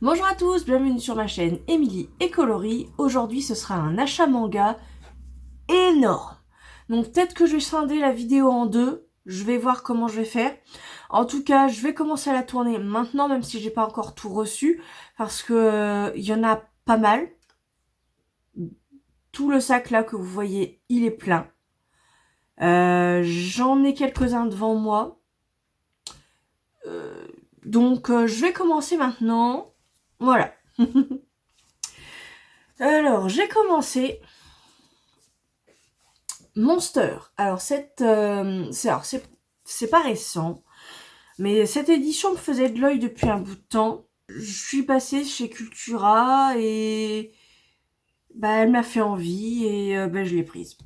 Bonjour à tous, bienvenue sur ma chaîne Émilie et Coloris. Aujourd'hui ce sera un achat manga énorme. Donc peut-être que je vais scinder la vidéo en deux, je vais voir comment je vais faire. En tout cas, je vais commencer à la tourner maintenant, même si j'ai pas encore tout reçu, parce que il y en a pas mal. Tout le sac là que vous voyez, il est plein. J'en ai quelques-uns devant moi. Donc je vais commencer maintenant. Voilà. Alors, j'ai commencé Monster. Alors, c'est pas récent, mais cette édition me faisait de l'œil depuis un bout de temps. Je suis passée chez Cultura et bah, elle m'a fait envie et bah, je l'ai prise.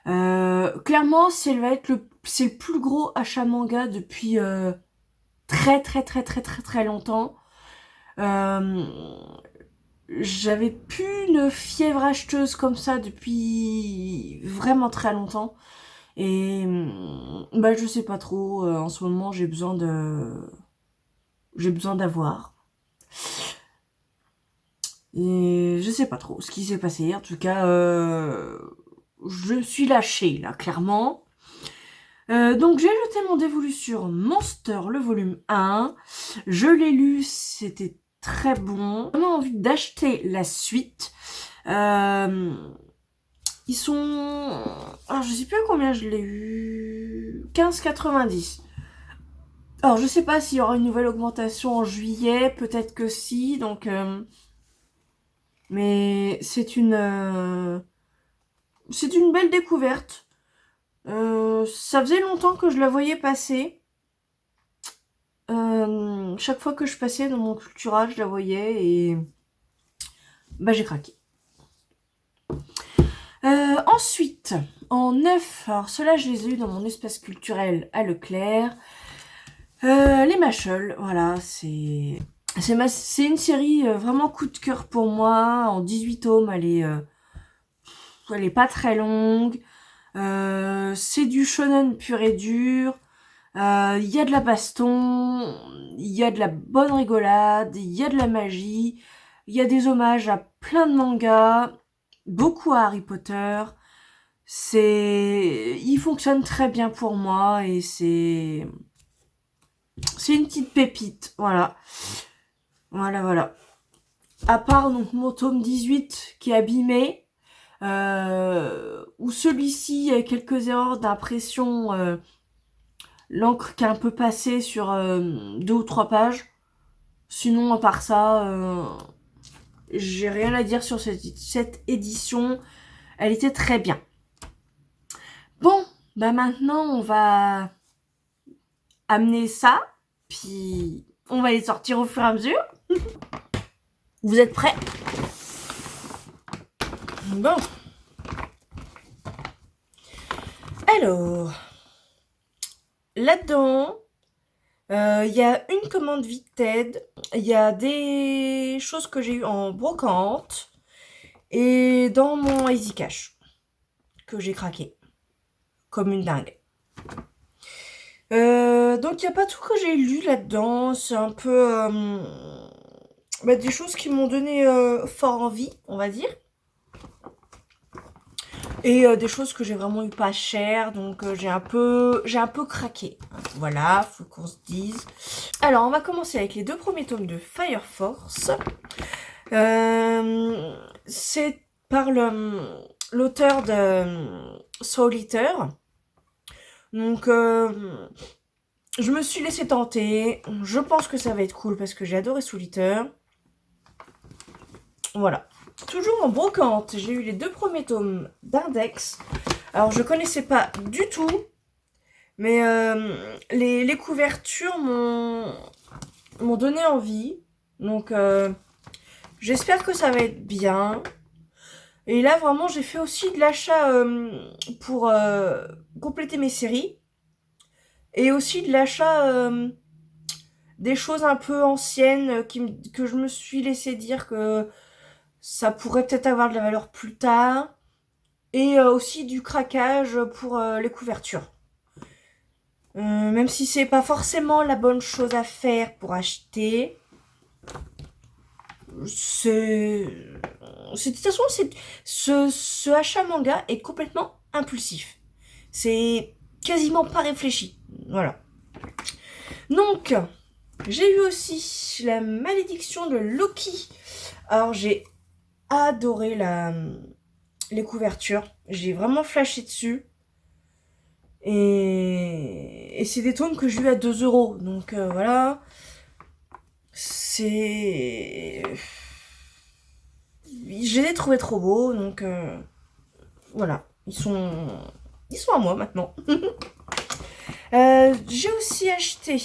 Clairement, c'est le plus gros achat manga depuis très longtemps. Euh, J'avais plus une fièvre acheteuse comme ça depuis vraiment très longtemps. Et bah je sais pas trop, en ce moment j'ai besoin d'avoir. Et je sais pas trop ce qui s'est passé. En tout cas, je suis lâchée là, clairement. Donc j'ai jeté mon dévolu sur Monster, le volume 1. Je l'ai lu, c'était très bon. J'ai vraiment envie d'acheter la suite. Ils sont... Alors je sais plus à combien je l'ai eu. 15,90. Alors je sais pas s'il y aura une nouvelle augmentation en juillet, peut-être que si, donc... Mais c'est une belle découverte. Ça faisait longtemps que je la voyais passer. Chaque fois que je passais dans mon Cultura, je la voyais et... Bah j'ai craqué. Ensuite, en neuf, alors ceux-là je les ai eu dans mon espace culturel à Leclerc. Les Mashal, voilà, c'est une série vraiment coup de cœur pour moi. En 18 tomes, elle est pas très longue. C'est du shonen pur et dur. Il y a de la baston, il y a de la bonne rigolade, il y a de la magie, il y a des hommages à plein de mangas, beaucoup à Harry Potter. Il fonctionne très bien pour moi et c'est une petite pépite, voilà. Voilà. À part donc mon tome 18 qui est abîmé, où celui-ci a quelques erreurs d'impression, l'encre qui est un peu passée sur 2 ou 3 pages. Sinon, à part ça, j'ai rien à dire sur cette édition. Elle était très bien. Bon, bah maintenant on va amener ça, puis on va les sortir au fur et à mesure. Vous êtes prêts? Bon. Alors, là-dedans, il y a une commande Vinted, il y a des choses que j'ai eues en brocante et dans mon Easy Cash que j'ai craqué comme une dingue. Donc il n'y a pas tout que j'ai lu là-dedans, c'est un peu des choses qui m'ont donné fort envie, on va dire. Et des choses que j'ai vraiment eu pas cher, donc j'ai un peu craqué. Voilà, faut qu'on se dise. Alors, on va commencer avec les 2 premiers tomes de Fire Force. C'est par l'auteur de Soul Eater. Donc, je me suis laissée tenter. Je pense que ça va être cool parce que j'ai adoré Soul Eater. Voilà. Toujours en brocante, j'ai eu les 2 premiers tomes d'Index. Alors, je connaissais pas du tout, mais les couvertures m'ont donné envie. Donc, j'espère que ça va être bien. Et là, vraiment, j'ai fait aussi de l'achat pour compléter mes séries. Et aussi de l'achat des choses un peu anciennes que je me suis laissé dire que ça pourrait peut-être avoir de la valeur plus tard. Et aussi du craquage pour les couvertures. Même si c'est pas forcément la bonne chose à faire pour acheter. c'est... De toute façon, ce achat manga est complètement impulsif. C'est quasiment pas réfléchi. Voilà. Donc, j'ai eu aussi la malédiction de Loki. Alors, j'ai adoré les couvertures. J'ai vraiment flashé dessus. Et c'est des tomes que j'ai eu à 2 €. Donc, voilà. C'est... Je les ai trouvés trop beaux. Donc, voilà. Ils sont à moi maintenant. J'ai aussi acheté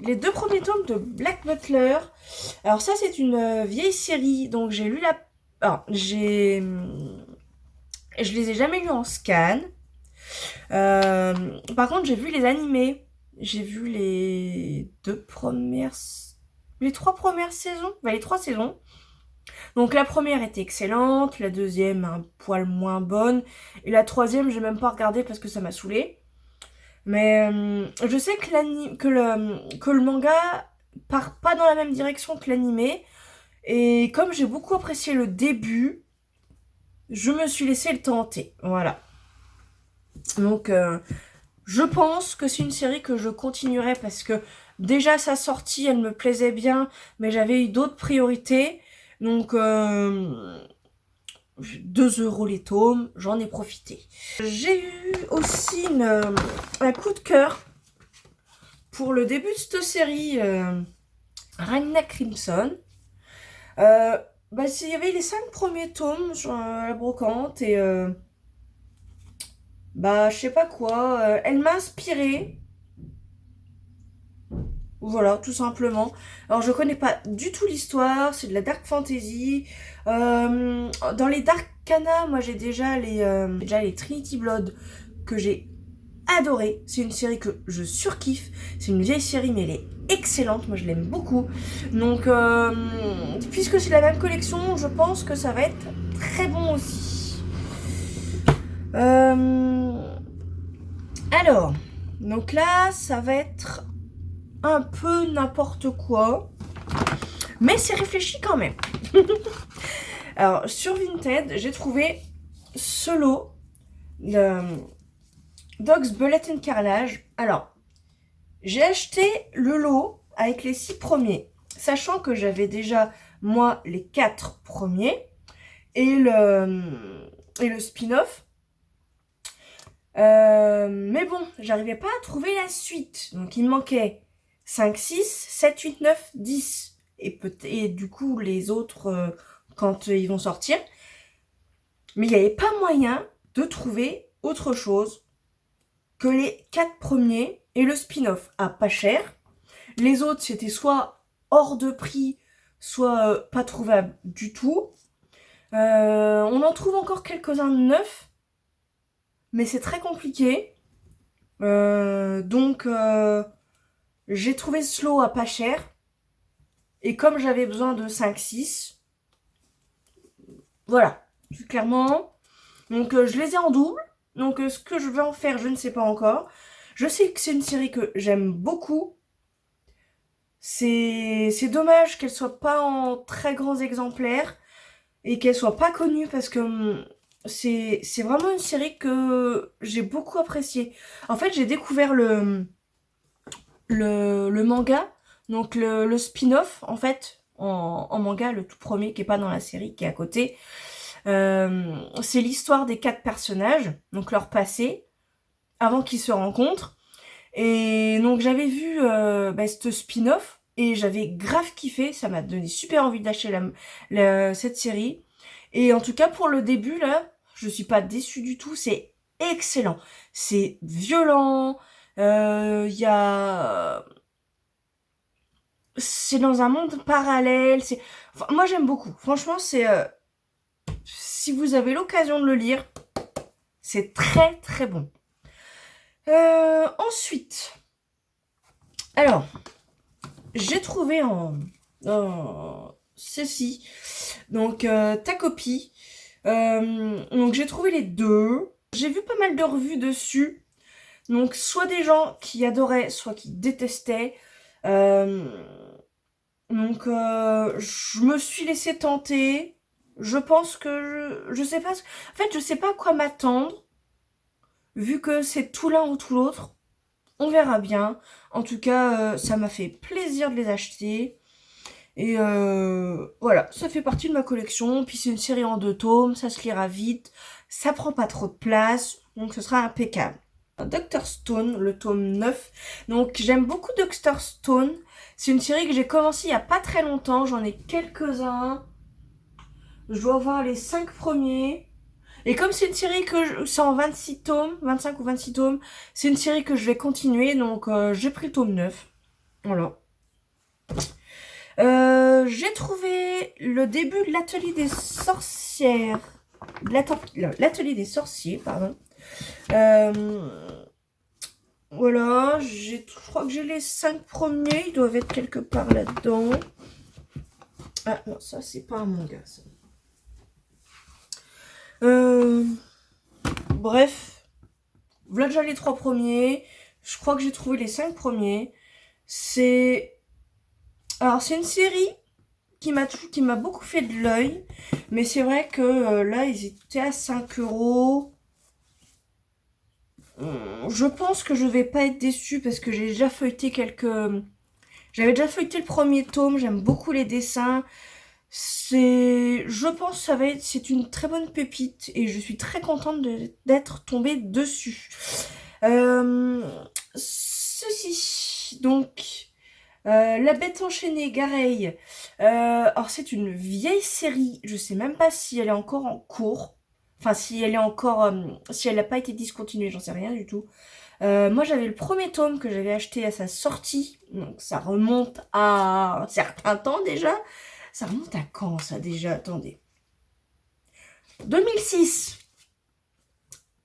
les 2 premiers tomes de Black Butler. Alors ça c'est une vieille série, donc j'ai lu la... Alors, je les ai jamais lus en scan. Par contre j'ai vu les animés. J'ai vu les 3 premières saisons. Enfin, les 3 saisons. Donc la première était excellente, la deuxième un poil moins bonne, et la troisième j'ai même pas regardé parce que ça m'a saoulée. Mais je sais que le manga part pas dans la même direction que l'animé. Et comme j'ai beaucoup apprécié le début, je me suis laissé le tenter. Voilà. Donc je pense que c'est une série que je continuerai parce que déjà sa sortie, elle me plaisait bien, mais j'avais eu d'autres priorités. Donc 2 € les tomes, j'en ai profité. J'ai eu aussi un coup de cœur pour le début de cette série, Ragna Crimson. Il y avait les 5 premiers tomes sur la brocante et je sais pas quoi, elle m'a inspirée. Voilà, tout simplement. Alors je connais pas du tout l'histoire, c'est de la dark fantasy. Dans les dark Arcana, moi j'ai déjà les Trinity Blood que j'ai adoré. C'est une série que je surkiffe. C'est une vieille série mais elle est excellente, moi je l'aime beaucoup. Donc puisque c'est la même collection, je pense que ça va être très bon aussi. Alors, donc là ça va être un peu n'importe quoi, mais c'est réfléchi quand même. Alors sur Vinted, j'ai trouvé ce lot, le Dog's Bullet and Carnage. Alors, j'ai acheté le lot avec les 6 premiers, sachant que j'avais déjà, moi, les 4 premiers et le spin-off. Mais bon, j'arrivais pas à trouver la suite. Donc, il me manquait 5, 6, 7, 8, 9, 10. Et du coup, les autres, quand ils vont sortir. Mais il n'y avait pas moyen de trouver autre chose que les 4 premiers et le spin-off à pas cher. Les autres, c'était soit hors de prix, soit pas trouvable du tout. On en trouve encore quelques-uns neufs, mais c'est très compliqué. Donc, j'ai trouvé ce lot à pas cher. Et comme j'avais besoin de 5-6, voilà, tout clairement. Donc, je les ai en double. Donc, ce que je vais en faire, je ne sais pas encore. Je sais que c'est une série que j'aime beaucoup. C'est dommage qu'elle soit pas en très grands exemplaires et qu'elle soit pas connue parce que c'est vraiment une série que j'ai beaucoup appréciée. En fait, j'ai découvert le manga, donc le spin-off, en fait, en manga, le tout premier qui est pas dans la série, qui est à côté. C'est l'histoire des 4 personnages, donc leur passé, avant qu'ils se rencontrent. Et donc j'avais vu ce spin-off et j'avais grave kiffé, ça m'a donné super envie d'acheter cette série. Et en tout cas pour le début là, je suis pas déçue du tout, c'est excellent. C'est violent, y a... c'est dans un monde parallèle, enfin, moi j'aime beaucoup. Franchement c'est... si vous avez l'occasion de le lire, c'est très très bon. Ensuite, alors, j'ai trouvé en ceci, donc ta copie. Donc j'ai trouvé les 2. J'ai vu pas mal de revues dessus. Donc soit des gens qui adoraient, soit qui détestaient. Donc, je me suis laissée tenter. Je pense que je sais pas. En fait, je sais pas à quoi m'attendre. Vu que c'est tout l'un ou tout l'autre. On verra bien. En tout cas, ça m'a fait plaisir de les acheter. Et voilà, ça fait partie de ma collection. Puis c'est une série en 2 tomes, ça se lira vite. Ça prend pas trop de place, donc ce sera impeccable. Dr Stone, le tome 9. Donc j'aime beaucoup Dr Stone. C'est une série que j'ai commencé il y a pas très longtemps. J'en ai quelques-uns. Je dois avoir les 5 premiers. Et comme c'est une série c'est en 26 tomes, 25 ou 26 tomes, c'est une série que je vais continuer. Donc j'ai pris le tome 9. Voilà. J'ai trouvé le début de l'atelier des sorcières. L'atelier des sorciers, pardon. Voilà, je crois que j'ai les 5 premiers. Ils doivent être quelque part là-dedans. Ah non, ça c'est pas un manga, ça. Bref. Voilà déjà les 3 premiers. Je crois que j'ai trouvé les 5 premiers. Alors c'est une série qui m'a beaucoup fait de l'œil. Mais c'est vrai que là, ils étaient à 5 €. Je pense que je vais pas être déçue parce que j'ai déjà feuilleté J'avais déjà feuilleté le premier tome, j'aime beaucoup les dessins. Je pense que c'est une très bonne pépite et je suis très contente d'être tombée dessus. Ceci, donc, La Bête Enchaînée, Gareil. Alors c'est une vieille série, je sais même pas si elle est encore en cours. Enfin, si elle est encore, si elle n'a pas été discontinuée, j'en sais rien du tout. Moi, j'avais le premier tome que j'avais acheté à sa sortie. Donc, ça remonte à un certain temps déjà. Ça remonte à quand, ça, déjà? Attendez. 2006.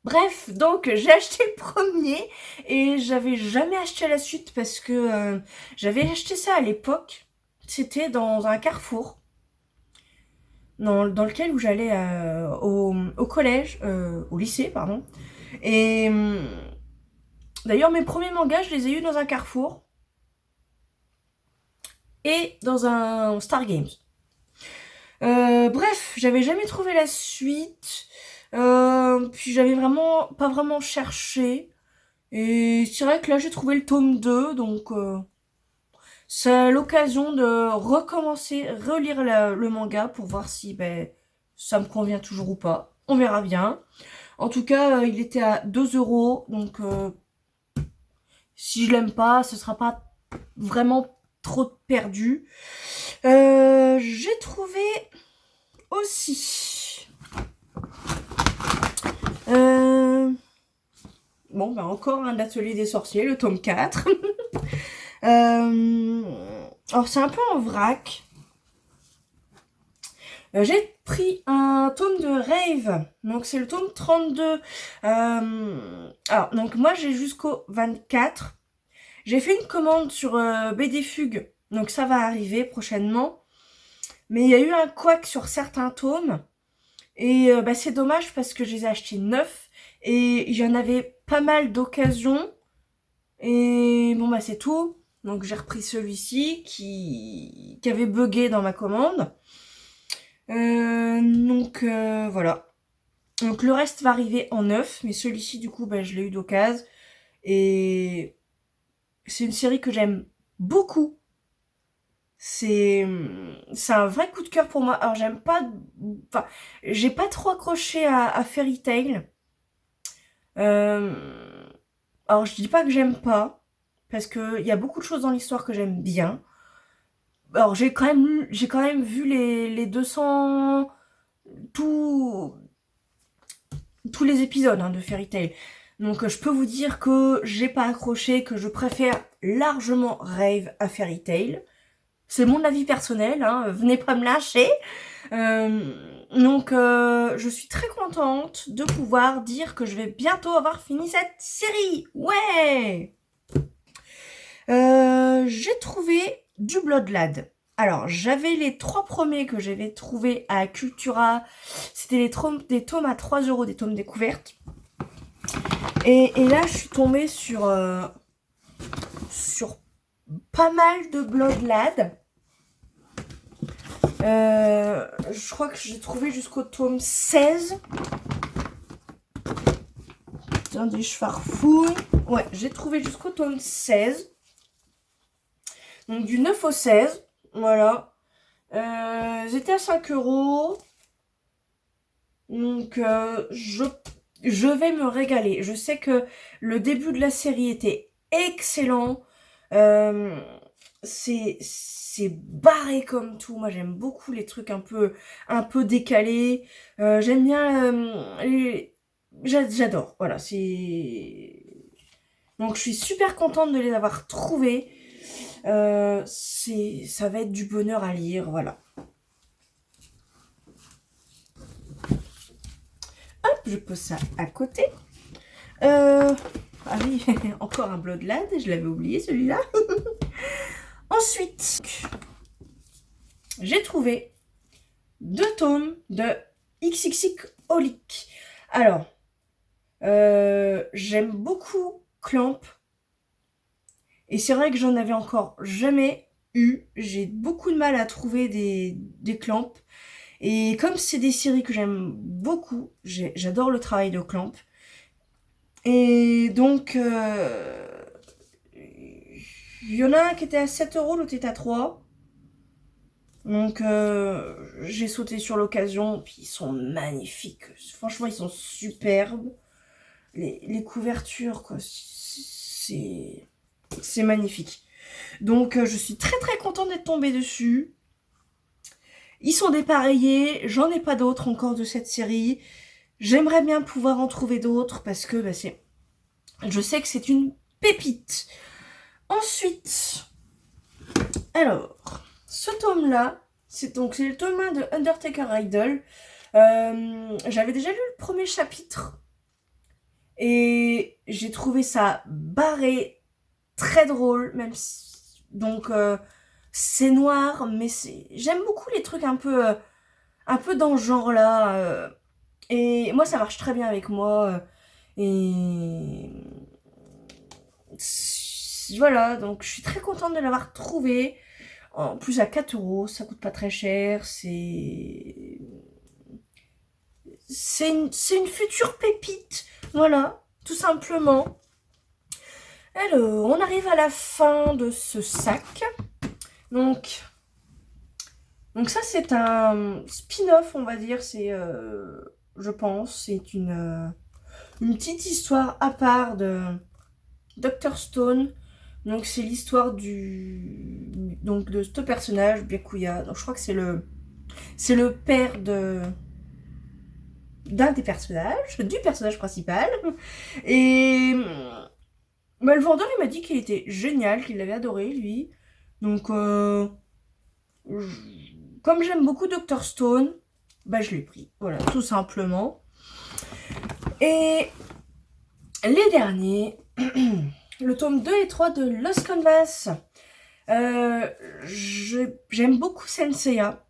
Bref, donc, j'ai acheté le premier et j'avais jamais acheté la suite parce que j'avais acheté ça à l'époque. C'était dans un carrefour. Dans lequel où j'allais au collège, au lycée, pardon. Et d'ailleurs, mes premiers mangas, je les ai eus dans un Carrefour et dans un Star Games. Bref, j'avais jamais trouvé la suite. Puis j'avais pas vraiment cherché. Et c'est vrai que là, j'ai trouvé le tome 2, donc c'est l'occasion de recommencer, relire le manga pour voir si ça me convient toujours ou pas. On verra bien. En tout cas, il était à 2 €, donc si je l'aime pas, ce sera pas vraiment trop perdu. J'ai trouvé aussi... Bon, encore un atelier des sorciers, le tome 4. Alors, c'est un peu en vrac. J'ai pris un tome de Rave, donc c'est le tome 32. Alors, donc moi j'ai jusqu'au 24. J'ai fait une commande sur BD Fugue, donc ça va arriver prochainement. Mais il y a eu un couac sur certains tomes. Et c'est dommage parce que je les ai achetés neufs. Et il y en avait pas mal d'occasions. Et bon c'est tout. Donc j'ai repris celui-ci qui avait bugué dans ma commande. Donc voilà. Donc le reste va arriver en neuf. Mais celui-ci du coup je l'ai eu d'occasion. Et c'est une série que j'aime beaucoup. C'est un vrai coup de cœur pour moi. Alors j'aime pas... Enfin, j'ai pas trop accroché à Fairy Tail. Alors je dis pas que j'aime pas. Parce qu'il y a beaucoup de choses dans l'histoire que j'aime bien. Alors j'ai quand même vu les 200... Tous les épisodes de Fairy Tail. Donc je peux vous dire que j'ai pas accroché, que je préfère largement Rave à Fairy Tail. C'est mon avis personnel, venez pas me lâcher. Donc je suis très contente de pouvoir dire que je vais bientôt avoir fini cette série. Ouais. J'ai trouvé du Bloodlad. Alors j'avais les 3 premiers que j'avais trouvés à Cultura. C'était des tomes à 3 €, des tomes découvertes. Et là je suis tombée sur pas mal de Bloodlad. Je crois que j'ai trouvé jusqu'au tome 16. Attendez, je farfouille. Ouais, j'ai trouvé jusqu'au tome 16. Donc du 9 au 16. Voilà. J'étais à 5 €. Donc je vais me régaler. Je sais que le début de la série était excellent. C'est barré comme tout. Moi j'aime beaucoup les trucs un peu décalés. J'aime bien j'adore. Voilà, c'est donc je suis super contente de les avoir trouvés. Ça va être du bonheur à lire, voilà. Hop, je pose ça à côté. Ah oui, encore un Bloodlad, je l'avais oublié celui-là. Ensuite, j'ai trouvé 2 tomes de XXXholic. Alors, j'aime beaucoup Clamp. Et c'est vrai que j'en avais encore jamais eu. J'ai beaucoup de mal à trouver des Clamp. Et comme c'est des séries que j'aime beaucoup, j'adore le travail de Clamp. Et donc, il y en a un qui était à 7 €, l'autre était à 3. Donc, j'ai sauté sur l'occasion. Puis ils sont magnifiques. Franchement, ils sont superbes. Les couvertures, quoi, c'est magnifique. Donc, je suis très très contente d'être tombée dessus. Ils sont dépareillés, j'en ai pas d'autres encore de cette série. J'aimerais bien pouvoir en trouver d'autres parce que je sais que c'est une pépite. Ensuite, alors, ce tome-là, c'est le tome 1 de Undertaker Idol. J'avais déjà lu le premier chapitre et j'ai trouvé ça barré, très drôle, même si, donc c'est noir, mais j'aime beaucoup les trucs un peu dans ce genre-là. Et moi, ça marche très bien avec moi. Et voilà, donc je suis très contente de l'avoir trouvé. En plus, à 4 €, ça coûte pas très cher. C'est une future pépite. Voilà, tout simplement. Alors, on arrive à la fin de ce sac. Donc ça, c'est un spin-off, on va dire. Je pense, c'est une petite histoire à part de Dr. Stone. Donc c'est l'histoire de ce personnage, Byakuya. Donc je crois que c'est le père d'un des personnages, du personnage principal. Et le vendeur, il m'a dit qu'il était génial, qu'il l'avait adoré, lui. Donc comme j'aime beaucoup Dr. Stone, je l'ai pris. Voilà, tout simplement. Et les derniers, le tome 2 et 3 de Lost Canvas. J'aime beaucoup Senseiya.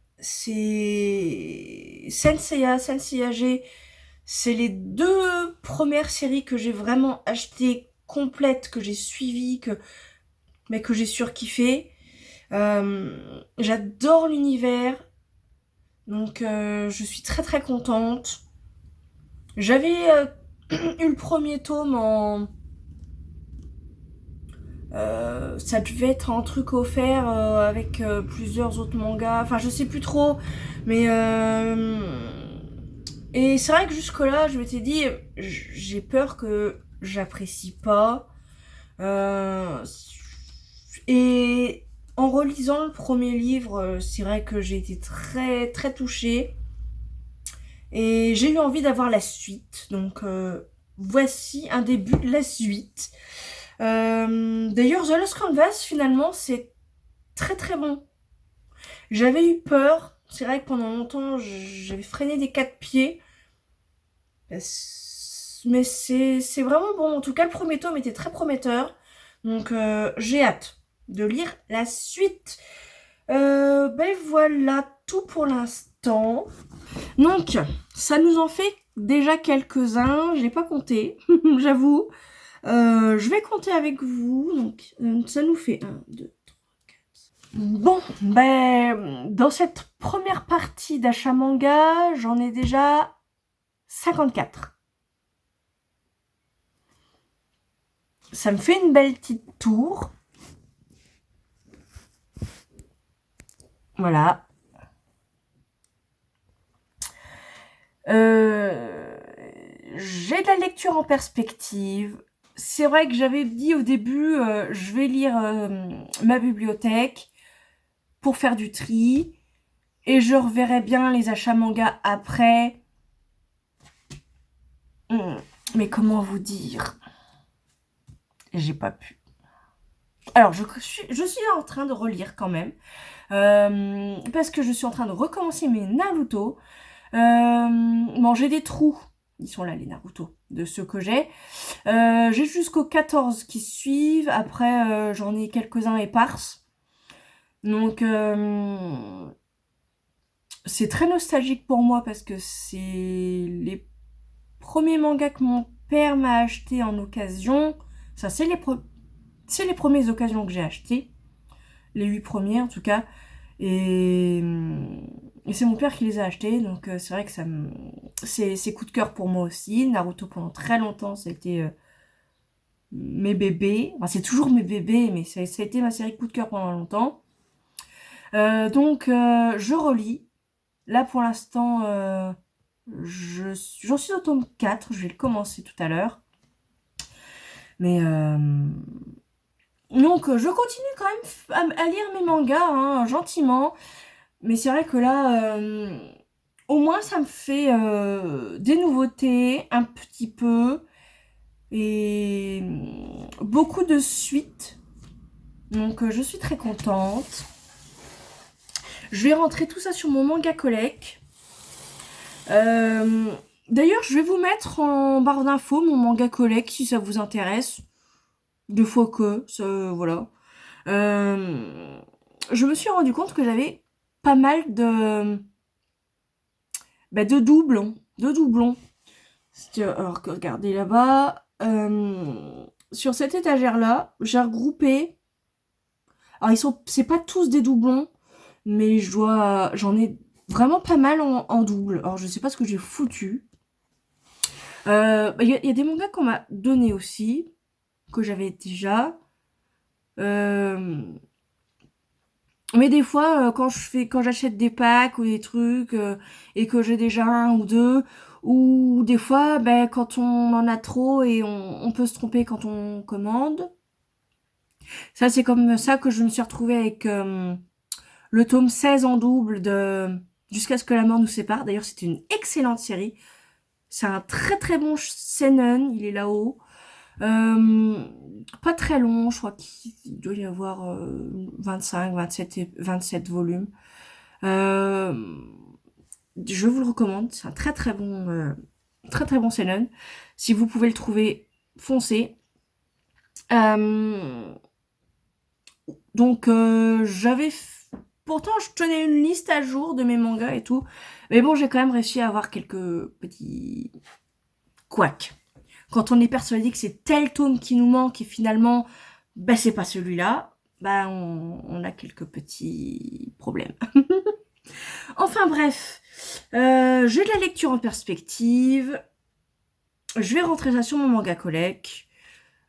Senseiya G. C'est les 2 premières séries que j'ai vraiment achetées complètes, que j'ai suivies, que j'ai surkiffé. J'adore l'univers. Donc je suis très très contente. J'avais eu le premier tome en... ça devait être un truc offert avec plusieurs autres mangas. Enfin, je sais plus trop. Mais... Et c'est vrai que jusque-là, je m'étais dit, j'ai peur que j'apprécie pas. Et en relisant le premier livre, c'est vrai que j'ai été très très touchée. Et j'ai eu envie d'avoir la suite. Donc voici un début de la suite. D'ailleurs, The Lost Canvas, finalement, c'est très très bon. J'avais eu peur. C'est vrai que pendant longtemps, j'avais freiné des 4 pieds. Mais c'est vraiment bon. En tout cas, le premier tome était très prometteur. Donc, j'ai hâte de lire la suite. Voilà tout pour l'instant. Donc, ça nous en fait déjà quelques-uns. Je n'ai pas compté, j'avoue. Je vais compter avec vous. Donc, ça nous fait 1, 2, 3, 4. Bon, ben, dans cette première partie d'achat manga, j'en ai déjà 54. Ça me fait une belle petite tour. Voilà. J'ai de la lecture en perspective. C'est vrai que j'avais dit au début, je vais lire ma bibliothèque pour faire du tri. Et je reverrai bien les achats manga après. Mais comment vous dire? J'ai pas pu. Alors, je suis en train de relire quand même. Parce que je suis en train de recommencer mes Naruto. Bon, j'ai des trous. Ils sont là, les Naruto, de ceux que j'ai. J'ai jusqu'aux 14 qui suivent. Après, j'en ai quelques-uns éparses. Donc, c'est très nostalgique pour moi parce que c'est les premiers mangas que mon père m'a acheté en occasion. Ça, c'est les premières occasions que j'ai achetées. Les 8 premiers, en tout cas. Et c'est mon père qui les a achetés, donc c'est vrai que c'est coup de cœur pour moi aussi. Naruto pendant très longtemps, ça a été mes bébés. Enfin, c'est toujours mes bébés, mais ça a été ma série coup de cœur pendant longtemps. Donc je relis. Là pour l'instant, j'en suis au tome 4, je vais le commencer tout à l'heure. Mais donc je continue quand même à lire mes mangas, hein, gentiment. Mais c'est vrai que là, au moins ça me fait des nouveautés, un petit peu, et beaucoup de suites. Donc je suis très contente. Je vais rentrer tout ça sur mon manga collect. D'ailleurs, je vais vous mettre en barre d'infos mon manga collect si ça vous intéresse. Deux fois que, ça, voilà. Je me suis rendu compte que j'avais pas mal de doublons. Alors que regardez là-bas, sur cette étagère-là, j'ai regroupé. Alors c'est pas tous des doublons, mais j'en ai vraiment pas mal en double. Alors je sais pas ce que j'ai foutu. Y a des mangas qu'on m'a donné aussi, que j'avais déjà. Mais des fois, quand j'achète des packs ou des trucs et que j'ai déjà un ou deux, ou des fois, ben, quand on en a trop et on peut se tromper quand on commande. Ça, c'est comme ça que je me suis retrouvée avec le tome 16 en double de Jusqu'à ce que la mort nous sépare. D'ailleurs, c'est une excellente série. C'est un très très bon seinen, il est là-haut. Pas très long, je crois qu'il doit y avoir 25, 27 volumes. Je vous le recommande, c'est un très très bon seinen. Si vous pouvez le trouver, foncez. Donc pourtant je tenais une liste à jour de mes mangas et tout, mais bon j'ai quand même réussi à avoir quelques petits couacs. Quand on est persuadé que c'est tel tome qui nous manque et finalement bah c'est pas celui-là, bah on a quelques petits problèmes. Enfin bref, j'ai de la lecture en perspective. Je vais rentrer ça sur mon manga collect.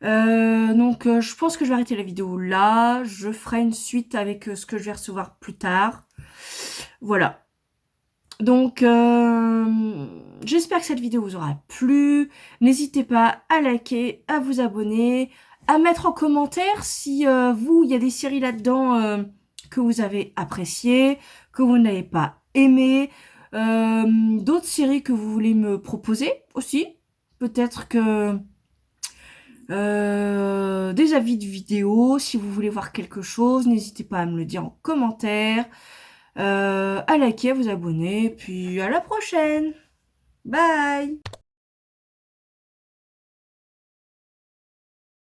Donc je pense que je vais arrêter la vidéo là. Je ferai une suite avec ce que je vais recevoir plus tard. Voilà. Donc j'espère que cette vidéo vous aura plu. N'hésitez pas à liker, à vous abonner, à mettre en commentaire si vous, il y a des séries là-dedans que vous avez appréciées, que vous n'avez pas aimé, d'autres séries que vous voulez me proposer aussi. Peut-être que des avis de vidéos, si vous voulez voir quelque chose, n'hésitez pas à me le dire en commentaire, à liker, à vous abonner, puis à la prochaine. Bye!